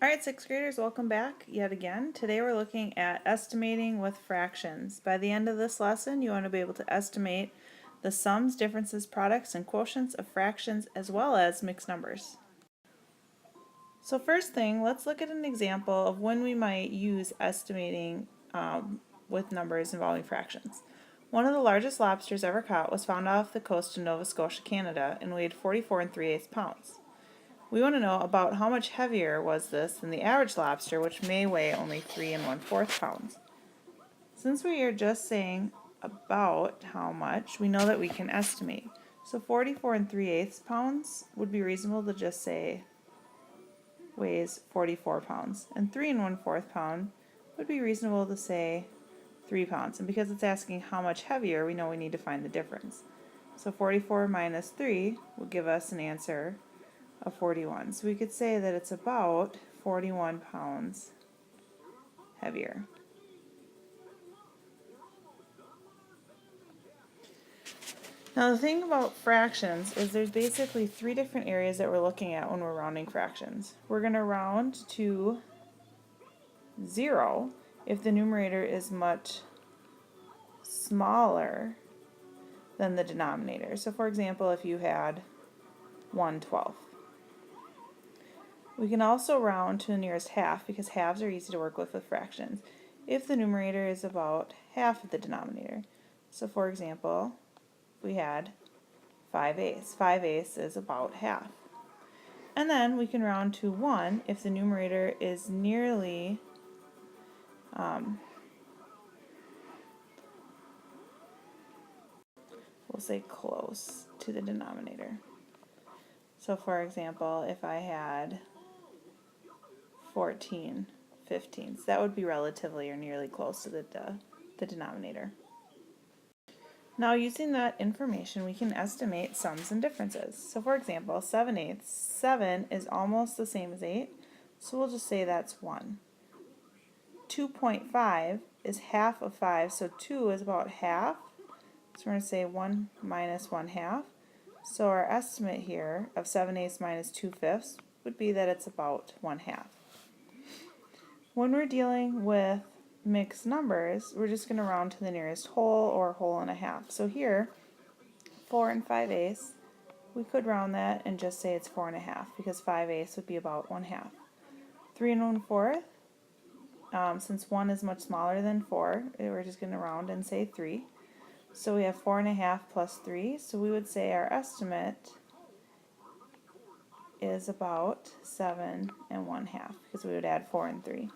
Alright, sixth graders, welcome back yet again. Today we're looking at estimating with fractions. By the end of this lesson, you want to be able to estimate the sums, differences, products, and quotients of fractions as well as mixed numbers. So first thing, let's look at an example of when we might use estimating with numbers involving fractions. One of the largest lobsters ever caught was found off the coast of Nova Scotia, Canada, and weighed 44 3/8 pounds. We want to know about how much heavier was this than the average lobster, which may weigh only 3 1/4 pounds. Since we are just saying about how much, we know that we can estimate. So 44 3/8 pounds would be reasonable to just say weighs 44 pounds. And 3 1/4 pound would be reasonable to say 3 pounds. And because it's asking how much heavier, we know we need to find the difference. So 44 minus 3 will give us an answer of 41. So we could say that it's about 41 pounds heavier. Now the thing about fractions is there's basically three different areas that we're looking at when we're rounding fractions. We're going to round to 0 if the numerator is much smaller than the denominator. So for example, if you had 1/12. We can also round to the nearest half because halves are easy to work with fractions if the numerator is about half of the denominator. So for example, we had 5/8. 5/8 is about half. And then we can round to 1 if the numerator is nearly we'll say close to the denominator. So for example, if I had 14/15, that would be relatively or nearly close to the denominator. Now using that information, we can estimate sums and differences. So for example, 7/8, 7 is almost the same as 8, so we'll just say that's 1. 2.5 is half of 5, so 2 is about half, so we're going to say 1 minus 1/2. So our estimate here of 7/8 minus 2/5 would be that it's about 1/2. When we're dealing with mixed numbers, we're just going to round to the nearest whole or whole and a half. So here, 4 5/8, we could round that and just say it's 4 1/2 because 5/8 would be about 1/2. 3 1/4, since 1 is much smaller than 4, we're just going to round and say 3. So we have 4 1/2 plus 3, so we would say our estimate is about 7 1/2 because we would add 4 and 3.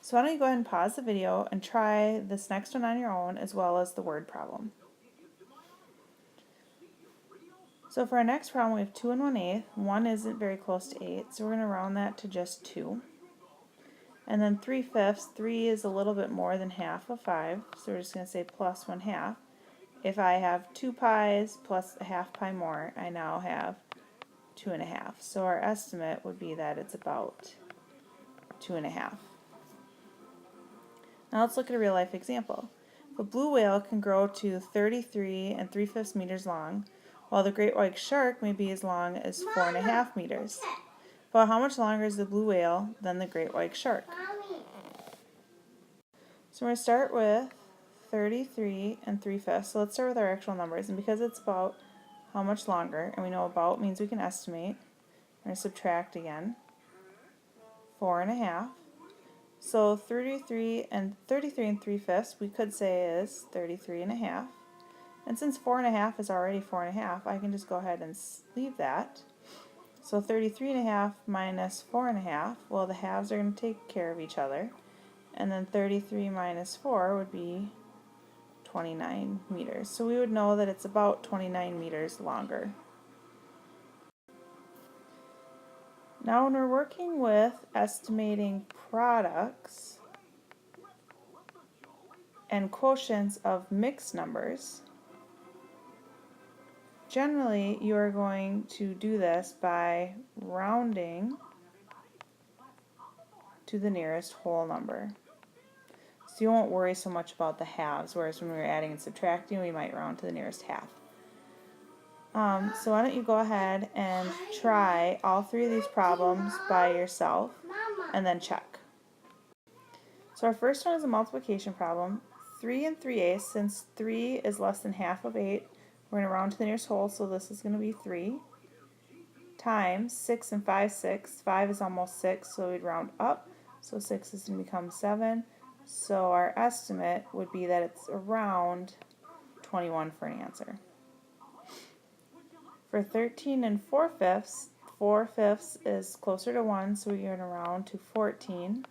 So why don't you go ahead and pause the video and try this next one on your own as well as the word problem. So for our next problem we have 2 1/8. 1 isn't very close to 8, so we're going to round that to just 2. And then 3/5, 3 is a little bit more than half of 5, so we're just going to say plus 1/2. If I have 2 pies plus a half pie more, I now have 2 1/2. So our estimate would be that it's about 2 1/2. Now let's look at a real life example. The blue whale can grow to 33 3/5 meters long, while the great white shark may be as long as 4 1/2 meters. But how much longer is the blue whale than the great white shark? So we're going to start with 33 3/5. So let's start with our actual numbers. And because it's about how much longer, and we know about means we can estimate, we're going to subtract again. 4 1/2. So 33 3/5 we could say is 33 1/2. And since 4 1/2 is already 4 1/2, I can just go ahead and leave that. So 33 1/2 minus 4 1/2, well the halves are going to take care of each other. And then 33 minus 4 would be 29 meters. So we would know that it's about 29 meters longer. Now when we're working with estimating products and quotients of mixed numbers, generally you are going to do this by rounding to the nearest whole number. So you won't worry so much about the halves, whereas when we were adding and subtracting we might round to the nearest half. So why don't you go ahead and try all three of these problems by yourself and then check. So our first one is a multiplication problem. 3 and 3/8, since 3 is less than half of 8, we're going to round to the nearest whole, so this is going to be 3, times 6 and 5/6. 5 is almost 6, so we'd round up, so 6 is going to become 7. So our estimate would be that it's around 21 for an answer. For 13 and 4/5, 4/5 is closer to 1, so we're going to round to 14.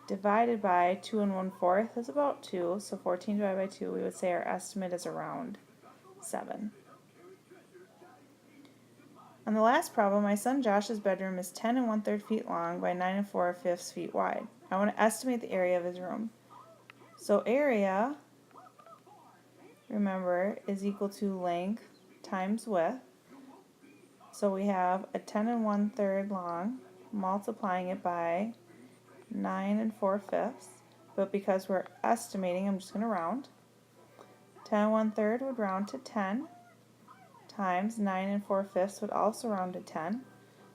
Divided by 2 and 1/4 is about 2, so 14 divided by 2, we would say our estimate is around 7. On the last problem, my son Josh's bedroom is 10 and 1/3 feet long by 9 and 4/5 feet wide. I want to estimate the area of his room. So area, remember, is equal to length times width. So we have a 10 and 1/3 long, multiplying it by 9 and 4/5. But because we're estimating, I'm just going to round. 10 and 1/3 would round to 10, times 9 and 4/5 would also round to 10.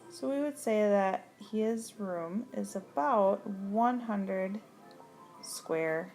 So we would say that his room is about 100 square